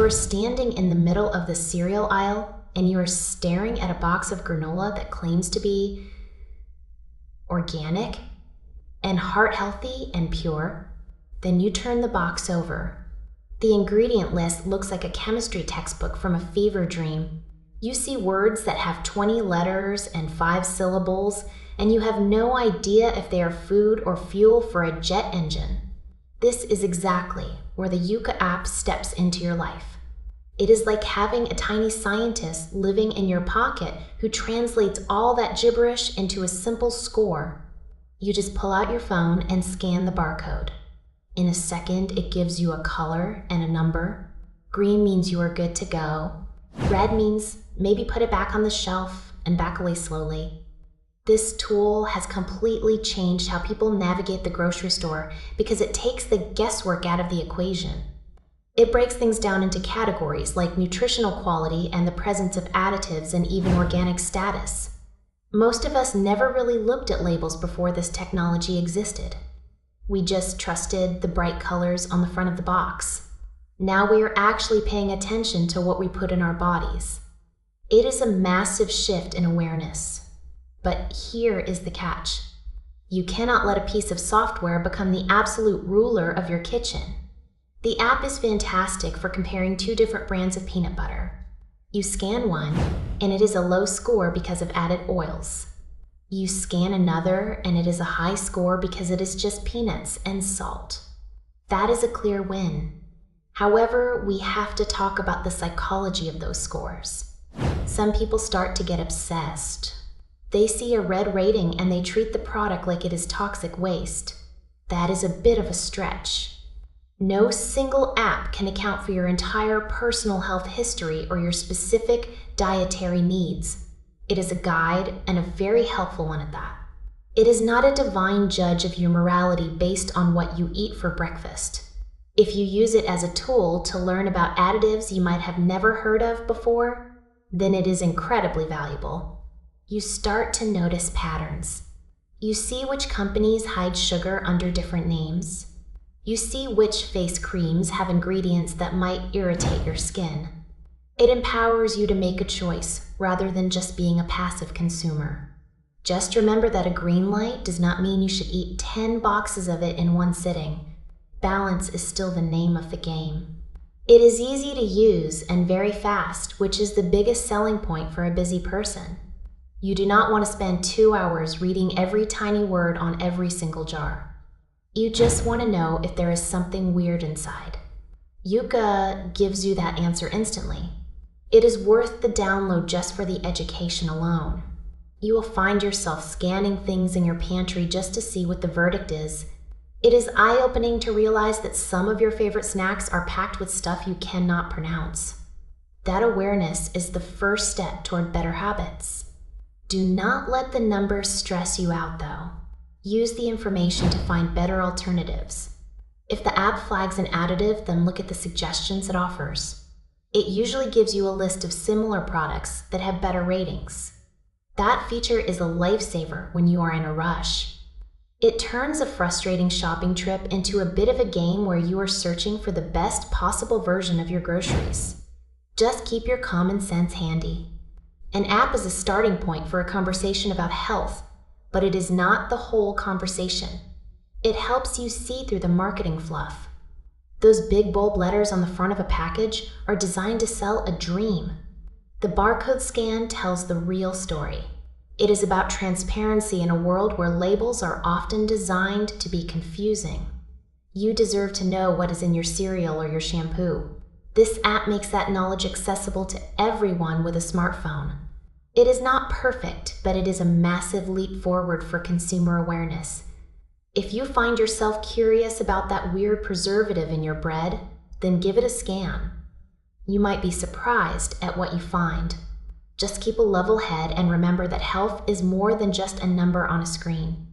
you're standing in the middle of the cereal aisle and you are staring at a box of granola that claims to be organic and heart healthy and pure, then you turn the box over. The ingredient list looks like a chemistry textbook from a fever dream. You see words that have 20 letters and 5 syllables, and you have no idea if they are food or fuel for a jet engine. This is exactly where the Yuka app steps into your life. It is like having a tiny scientist living in your pocket who translates all that gibberish into a simple score. You just pull out your phone and scan the barcode. In a second, it gives you a color and a number. Green means you are good to go. Red means maybe put it back on the shelf and back away slowly. This tool has completely changed how people navigate the grocery store because it takes the guesswork out of the equation. It breaks things down into categories like nutritional quality and the presence of additives and even organic status. Most of us never really looked at labels before this technology existed. We just trusted the bright colors on the front of the box. Now we are actually paying attention to what we put in our bodies. It is a massive shift in awareness. But here is the catch. You cannot let a piece of software become the absolute ruler of your kitchen. The app is fantastic for comparing 2 different brands of peanut butter. You scan one, and it is a low score because of added oils. You scan another, and it is a high score because it is just peanuts and salt. That is a clear win. However, we have to talk about the psychology of those scores. Some people start to get obsessed. They see a red rating and they treat the product like it is toxic waste. That is a bit of a stretch. No single app can account for your entire personal health history or your specific dietary needs. It is a guide, and a very helpful one at that. It is not a divine judge of your morality based on what you eat for breakfast. If you use it as a tool to learn about additives you might have never heard of before, then it is incredibly valuable. You start to notice patterns. You see which companies hide sugar under different names. You see which face creams have ingredients that might irritate your skin. It empowers you to make a choice rather than just being a passive consumer. Just remember that a green light does not mean you should eat 10 boxes of it in one sitting. Balance is still the name of the game. It is easy to use and very fast, which is the biggest selling point for a busy person. You do not want to spend 2 hours reading every tiny word on every single jar. You just want to know if there is something weird inside. Yuka gives you that answer instantly. It is worth the download just for the education alone. You will find yourself scanning things in your pantry just to see what the verdict is. It is eye-opening to realize that some of your favorite snacks are packed with stuff you cannot pronounce. That awareness is the first step toward better habits. Do not let the numbers stress you out, though. Use the information to find better alternatives. If the app flags an additive, then look at the suggestions it offers. It usually gives you a list of similar products that have better ratings. That feature is a lifesaver when you are in a rush. It turns a frustrating shopping trip into a bit of a game where you are searching for the best possible version of your groceries. Just keep your common sense handy. An app is a starting point for a conversation about health, but it is not the whole conversation. It helps you see through the marketing fluff. Those big bold letters on the front of a package are designed to sell a dream. The barcode scan tells the real story. It is about transparency in a world where labels are often designed to be confusing. You deserve to know what is in your cereal or your shampoo. This app makes that knowledge accessible to everyone with a smartphone. It is not perfect, but it is a massive leap forward for consumer awareness. If you find yourself curious about that weird preservative in your bread, then give it a scan. You might be surprised at what you find. Just keep a level head and remember that health is more than just a number on a screen.